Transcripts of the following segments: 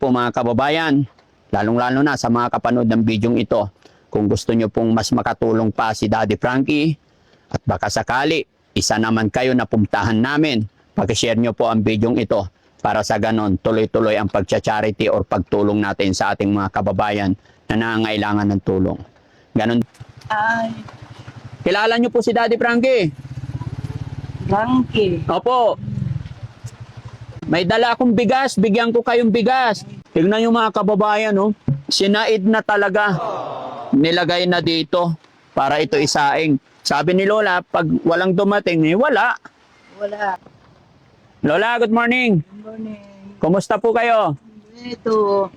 po mga kababayan, lalong-lalo na sa mga kapanood ng bidyong ito. Kung gusto nyo pong mas makatulong pa si Daddy Frankie at baka sakali, isa naman kayo na pumuntahan namin, pag-share nyo po ang bidyong ito para sa ganon tuloy-tuloy ang pagcha-charity or pagtulong natin sa ating mga kababayan na nangangailangan ng tulong. Ganon. Ay, Kilala nyo po si Daddy Frankie? Frankie. Opo. May dala akong bigas, bigyan ko kayong bigas. Tignan yung mga kababayan, oh. Sinaid na talaga. Nilagay na dito para ito isaing. Sabi ni Lola, pag walang dumating, wala. Wala. Lola, good morning. Good morning. Kumusta po kayo? Ito,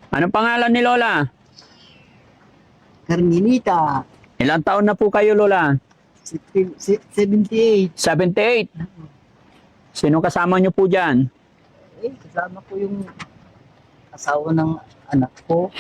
Anong pangalan ni Lola? Carmenita. Ilang taon na po kayo, Lola? 78. 78. Sino kasama nyo po dyan? Eh, kasama ko yung asawa ng anak ko.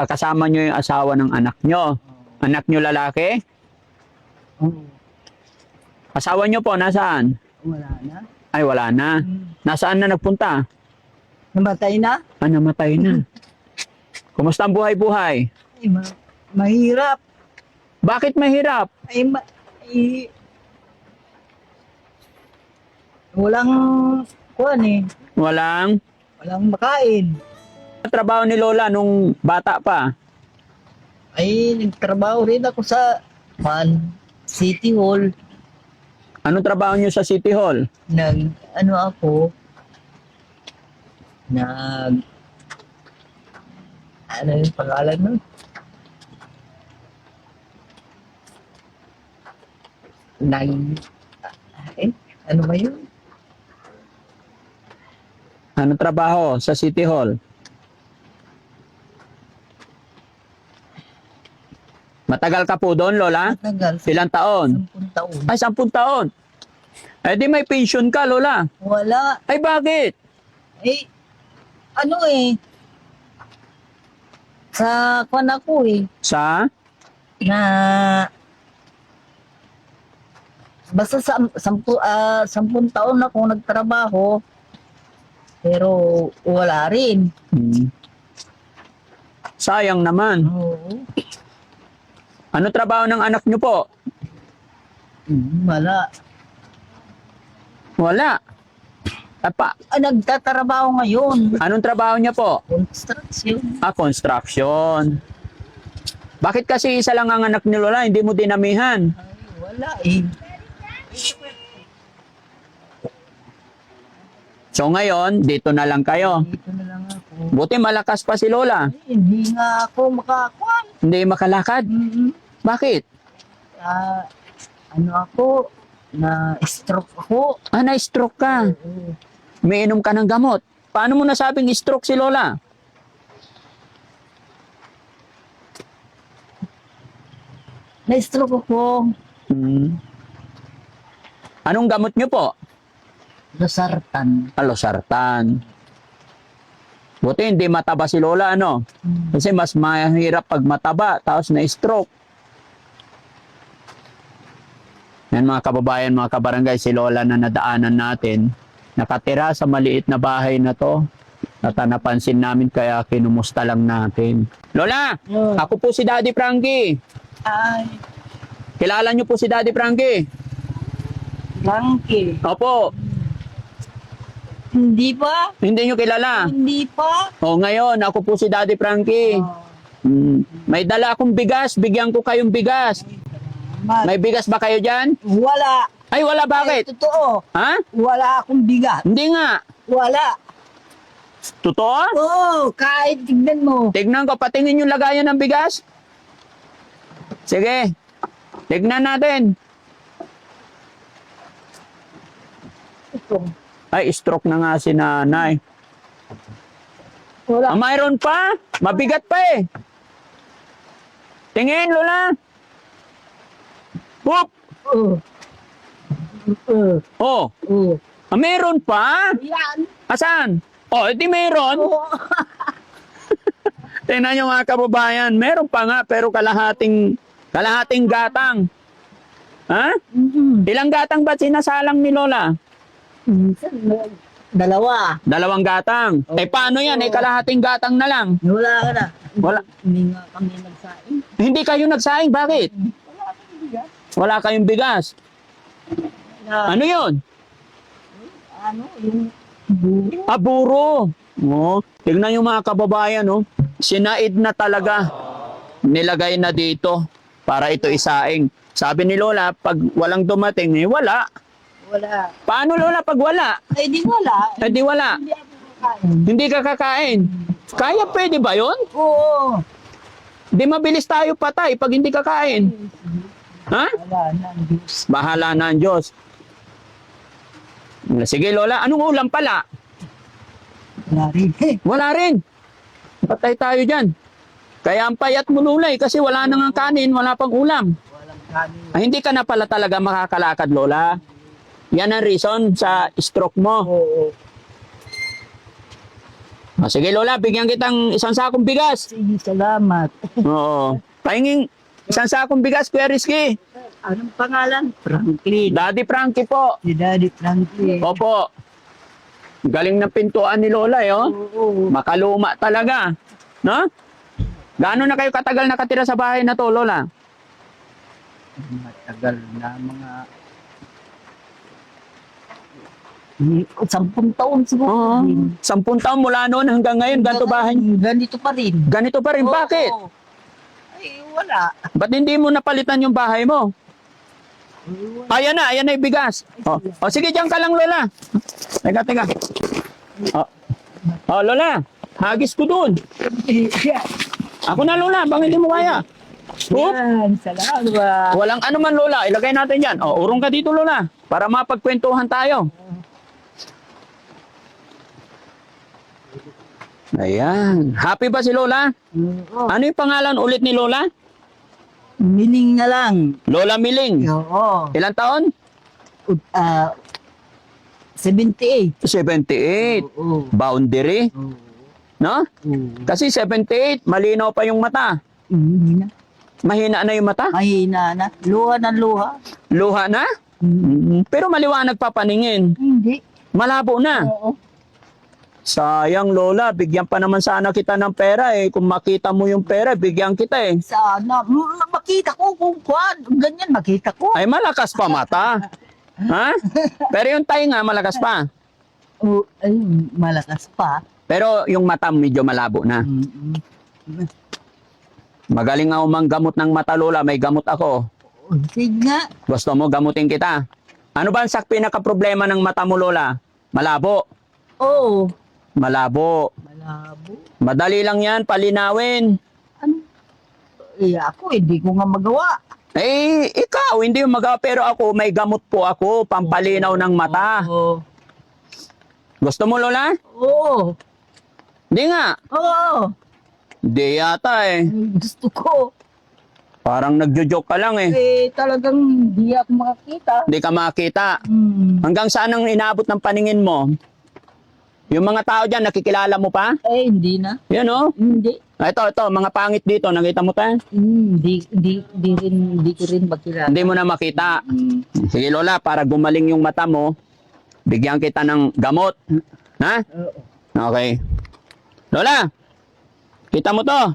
Kasama nyo yung asawa ng anak nyo. Anak nyo lalaki? Oh, Asawa nyo po, nasaan? wala na. Ay, wala na. Nasaan na nagpunta? Namatay na? Namatay na. Kumusta ang buhay-buhay? Ay, mahirap. Bakit mahirap? Ay, walang kuwan eh. Walang Walang makain. trabaho ni Lola nung bata pa. Ay, nagtrabaho rin ako sa City Hall. Anong trabaho niyo sa City Hall? Ano ako, ano yung pangalan nun? Ano ba yun? Anong trabaho sa City Hall? Matagal ka po doon, Lola? Matagal. Ilang taon? 10 taon. Ay, 10 taon. Eh di may pension ka, Lola. Wala. Ay, bakit? Eh, ano eh, sa kwan ako eh, Sa? na basta 10 taon na akong nagtrabaho, pero wala rin. Sayang naman. Oo. Ano trabaho ng anak nyo po? Wala. Wala. Nagtatrabaho ngayon. Anong trabaho niya po? Construction. Construction. Bakit kasi isa lang ang anak ni Lola, hindi mo dinamihan? Ay, wala eh. So ngayon, dito na lang kayo. Dito na lang ako. Buti malakas pa si Lola. Ay, hindi nga ako makakuan. Hindi makalakad. Bakit? Ano ako, na-stroke ako. Na-stroke ka. Oo. Umiinom ka ng gamot. Paano mo nasabing stroke si Lola? Na-stroke ako. Anong gamot nyo po? Losartan. Losartan. Buti hindi mataba si Lola, ano? Kasi mas mahirap pag mataba, tapos na-stroke. Yan mga kababayan, mga kabarangay, si Lola na nadaanan natin, nakatira sa maliit na bahay na to. At napansin namin kaya kinumusta lang natin. Lola, ako po si Daddy Frankie. Ay, Kilala niyo po si Daddy Frankie? Frankie. Opo, Hindi pa? hindi niyo kilala. Hindi pa? O ngayon, ako po si Daddy Frankie. May dala akong bigas, bigyan ko kayong bigas. May bigas ba kayo dyan? Wala. Ay, wala, bakit? Totoo. Ha? Wala akong bigat. Hindi nga. Wala. Totoo? Oo, kahit tignan mo. Tignan ko, patingin yung lagayan ng bigas. Sige, tignan natin. Ito. Ay, stroke na nga si nanay. Wala. Mayroon pa? Mabigat pa eh. Tingin, Lola. Whoop! Oo. Oh, Oo. mayroon pa? Yan. Asan? Oh, edi mayroon. Oo. Tingnan nyo mga kababayan, meron pa nga pero kalahating gatang. Ha? Ilang gatang ba sinasalang ni Lola? Minsan, Dalawa. Dalawang gatang. Eh, paano yan? Eh, kalahating gatang na lang. Wala ka na. Wala. Hindi nga kami nagsaing. Hindi kayo nagsaing. Bakit? Wala kami bigas. Wala kayong bigas. Ano yun? Ano, yung buro. Aburo. Oh, tignan yung mga kababayan, oh. Sinaid na talaga. Nilagay na dito para ito isaing. Sabi ni Lola, pag walang dumating, eh, wala. Wala. Paano, Lola, pag wala? Eh, di wala. Eh, di wala. Hindi ako kakain. Hindi ka kakain. Kaya pwede ba yun? Oo. Di mabilis tayo patay pag hindi kakain. Ha? Wala na, Diyos. Bahala na ang Diyos. Sige, Lola. Anong ulam pala? Wala rin. Wala rin. Patay tayo dyan. Kaya ang payat mo, Lola, kasi wala nang ang kanin, wala pang ulam. Walang kanin. Ay, hindi ka na pala talaga makakalakad, Lola. Yan ang reason sa stroke mo. Oo. Sige, Lola, bigyan kitang isang sakong bigas. Sige, salamat. Oo. Pahinging isang sakong bigas, Kuya Rizky. Anong pangalan? Franklin. Daddy Frankie po. Si Daddy Franklin. Opo. Galing ng pintuan ni Lola, eh, oh. Oo. Makaluma talaga. No? Gaano na kayo katagal nakatira sa bahay na to, Lola? Matagal na mga 10 taon siguro. Oo. 10 taon mula noon hanggang ngayon, ganito bahay. Ganito pa rin. Ganito pa rin. Oo. Bakit? Ay, wala. Ba't hindi mo napalitan yung bahay mo? Ayan na yung bigas. O sige, diyan ka lang, Lola. Teka. O, Lola, hagis ko dun. Ako na, Lola, bang hindi mo kaya? Oh, Yan, salamat. walang ano man, Lola. Ilagay natin yan. O, urong ka dito, Lola. Para mapagkwentuhan tayo. Ayan. Happy ba si Lola? Oo. Ano yung pangalan ulit ni Lola? Mining na lang. Lola Miling. Oo. Ilang taon? 78. 78. Oo. Boundary. Oo. No? Oo. Kasi 78, malinaw pa yung mata. Hindi na. Mahina na yung mata. Mahina na. Luha ng luha. Luha na. Pero maliwanag pa paningin. Hindi. Malabo na. Oo. Sayang, Lola. Bigyan pa naman sana kita ng pera eh. Kung makita mo yung pera, bigyan kita eh. Sana. Makita ko kung kuwan. Ganyan makita ko. Ay, malakas pa mata. Ha? Pero yung tayo nga, malakas pa. Oo. Ay, malakas pa. Pero yung mata medyo malabo na. Mm-mm. Magaling ako manggamot ng mata, Lola. May gamot ako. Sige nga. Gusto mo, gamutin kita. Ano ba ang pinaka-problema ng mata mo, Lola? Malabo. Oo. Malabo. Malabo. Madali lang yan, palinawin. Ano? Eh, ako, hindi ko nga magawa. Eh, ikaw, hindi mo magawa. Pero ako, may gamot po ako, pampalinaw ng mata. Oo. Gusto mo, Lola? Oo. Hindi nga. Oo. Hindi yata eh. Gusto ko. Parang nagjo-joke ka lang eh. Eh, talagang hindi ako makakita. Hindi ka makita. Hmm. Hanggang saan ang inaabot ng paningin mo? Yung mga tao dyan, nakikilala mo pa? Eh, hindi na. Yan oh. Hindi. Ito, mga pangit dito. Nakita mo tayo? Hindi ko rin makilala. Hindi mo na makita. Hmm. Sige, Lola, para gumaling yung mata mo, bigyan kita ng gamot. Ha? Oo. Okay. Lola, kita mo to?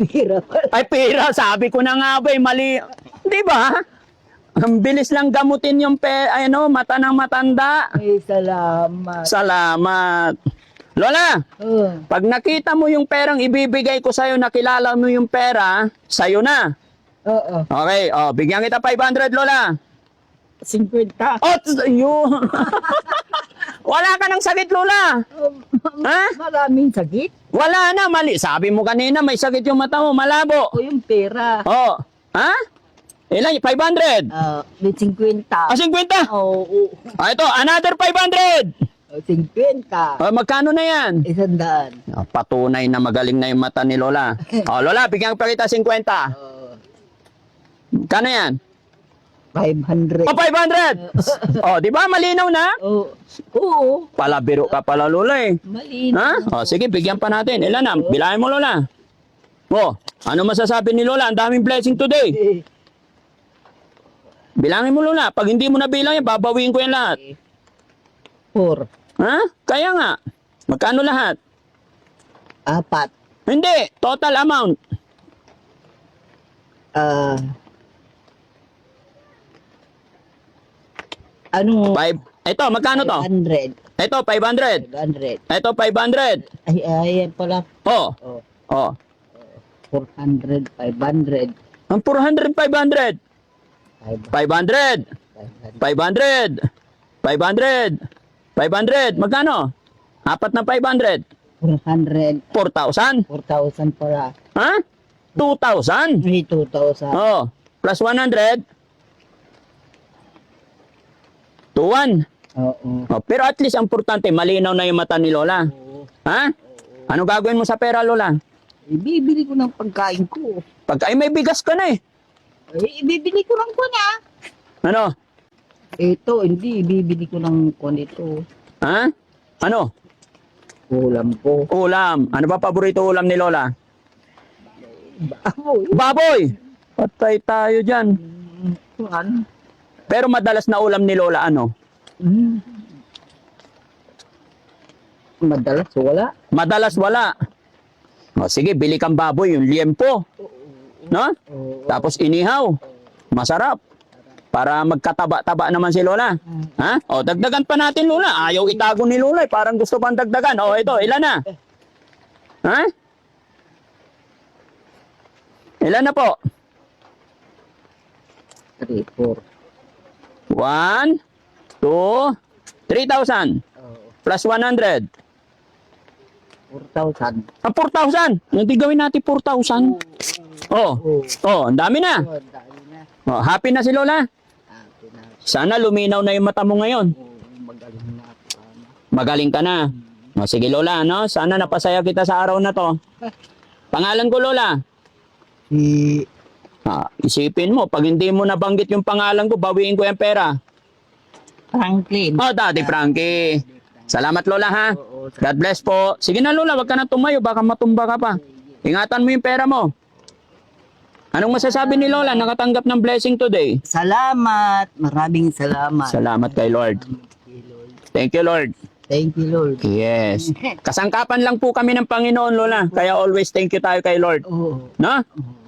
Pira pala. Ay, pera. Sabi ko na nga ba, mali. Di ba? Ang bilis lang gamutin yung mata ng matanda. Ay, salamat. Salamat. Lola, Oo. pag nakita mo yung perang ibibigay ko sa'yo, nakilala mo yung pera, sa'yo na. Oo. Okay, bigyan kita 500, Lola. 50. Oh, yun. Wala ka ng sakit, Lola. Ha? Maraming sakit. Wala na, mali. Sabi mo kanina, may sakit yung mata mo, malabo. O yung pera. Oh, ha? Ilan? 500? May 50. 50? Oo. Ito, another 500. 50. Magkano na yan? 100. Patunay na magaling na yung mata ni Lola. Lola, bigyan pa kita 50. Kano yan? 500. 500. Di ba malinaw na? Oo. Palabiro ka pala, Lola eh. Malinaw. Ha? Sige, bigyan pa natin. Ilan na? Bilahin mo, Lola. Ano masasabi ni Lola? Ang daming blessing today. Bilangin mo, Lola. Pag hindi mo na bilang yan, babawiin ko yan lahat. 4. Ha? Kaya nga. Magkano lahat? 4. Hindi. Total amount. Ano? Ito, magkano to? 500. Ito, 500. 500. Ito, 500. Ay, ayan pala. Oh. Oh, Oh. 400, 500. Ang 400, 500. 500. 500. 500. 500. Magkano? Apat na 500. 400. 4,000. 4,000 pala. Ha? 2,000. Ay, 2,000. Oh. Plus 100. 2,1. Oo. Oh, pero at least ang importante, malinaw na yung mata ni Lola. Oo. Ha? Ano gagawin mo sa pera, Lola? Ibibili ko ng pagkain ko. Pagka ay may bigas ka na eh. Ay, ibibili ko ng kuwan ah. Ano? Ito, hindi. Ibibili ko ng kuwan ito. Ha? Ano? Ulam ko. Ulam. Ano ba paborito ulam ni Lola? Baboy. Baboy! Patay tayo dyan. Kuwan. Pero madalas na ulam ni Lola, ano? Madalas wala. Madalas wala. O sige, bili kang baboy, yung liempo. No? Oo. Tapos inihaw. Masarap. Para magkataba-taba naman si Lola. Ha? O, dagdagan pa natin, Lola. Ayaw itago ni Lola. Parang gusto pang dagdagan. O, ito, ilan na? Ha? Ilan na po? 3, 4. 1, 2, 3,000. Plus 100. 4,000. Ang 4,000. Hindi gawin natin 4,000. Oh. Oo. Oh, ang dami na. Oh, dahil na. Oh, happy na si Lola. Sana luminaw na yung mata mo ngayon. Magaling na ako. Magaling ka na. O, sige Lola, no? Sana napasaya kita sa araw na to. Pangalan ko Lola. Si Isipin mo, pag hindi mo nabanggit yung pangalan ko, bawiin ko yung pera. Franklin. Oh, Daddy Frankie. Salamat Lola ha. Oo. God bless po. Sige na Lola, wag ka na tumayo, baka matumba ka pa. Ingatan mo yung pera mo. Anong masasabi ni Lola? Nakatanggap ng blessing today. Salamat. Maraming salamat. Salamat kay Lord. Thank you Lord. Thank you, Lord. Yes. Kasangkapan lang po kami ng Panginoon Lola. Kaya always thank you tayo kay Lord. Oo. No?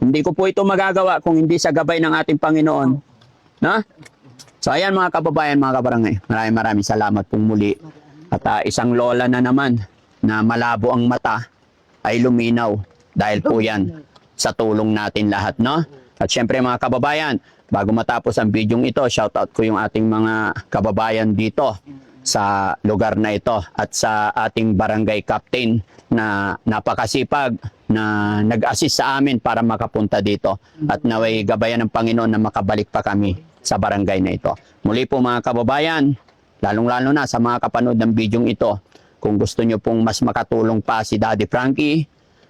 Hindi ko po ito magagawa kung hindi sa gabay ng ating Panginoon. No? So ayan mga kababayan, mga kabarangay. Maraming salamat pong muli. At isang lola na naman na malabo ang mata ay luminaw dahil po yan sa tulong natin lahat, no? At syempre mga kababayan, bago matapos ang video ito, shoutout ko yung ating mga kababayan dito sa lugar na ito at sa ating barangay captain na napakasipag na nag-assist sa amin para makapunta dito at naway gabayan ng Panginoon na makabalik pa kami sa barangay na ito. Muli po mga kababayan, lalong-lalo na sa mga kapanood ng video ito, kung gusto nyo pong mas makatulong pa si Daddy Frankie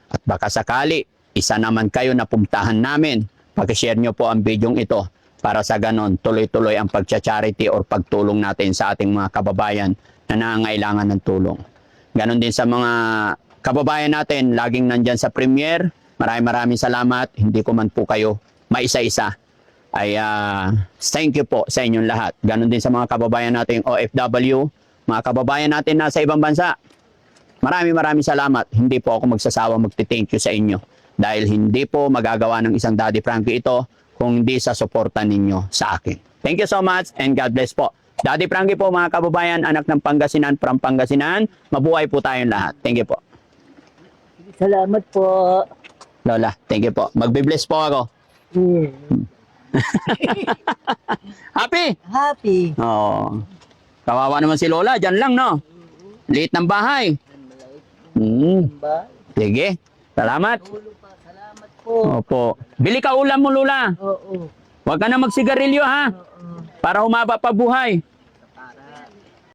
at baka sakali, isa naman kayo na pumuntahan namin, pag-share nyo po ang video ito para sa ganon, tuloy-tuloy ang pagcha-charity or pagtulong natin sa ating mga kababayan na nangangailangan ng tulong. Ganon din sa mga kababayan natin, laging nandyan sa premiere. Maraming salamat. Hindi ko man po kayo maisa-isa. Ay thank you po sa inyong lahat. Ganon din sa mga kababayan natin OFW, mga kababayan natin nasa ibang bansa. Maraming salamat. Hindi po ako magsasawa magti-thank you sa inyo. Dahil hindi po magagawa ng isang Daddy Frankie ito kung hindi sa suporta ninyo sa akin. Thank you so much and God bless po. Daddy Frankie po mga kababayan, anak ng Pangasinan, from Pangasinan. Mabuhay po tayong lahat. Thank you po. Salamat po. Lola, thank you po. Magbe-bless po ako. Happy? Happy. Oo. Kawawa naman si Lola, dyan lang no? Liit ng bahay. Ba? Sige, salamat. Tulo pa. Salamat po. Opo. Bili ka ulam mo Lola. Oo. Huwag ka na magsigarilyo ha. Oo. Para humaba pa buhay.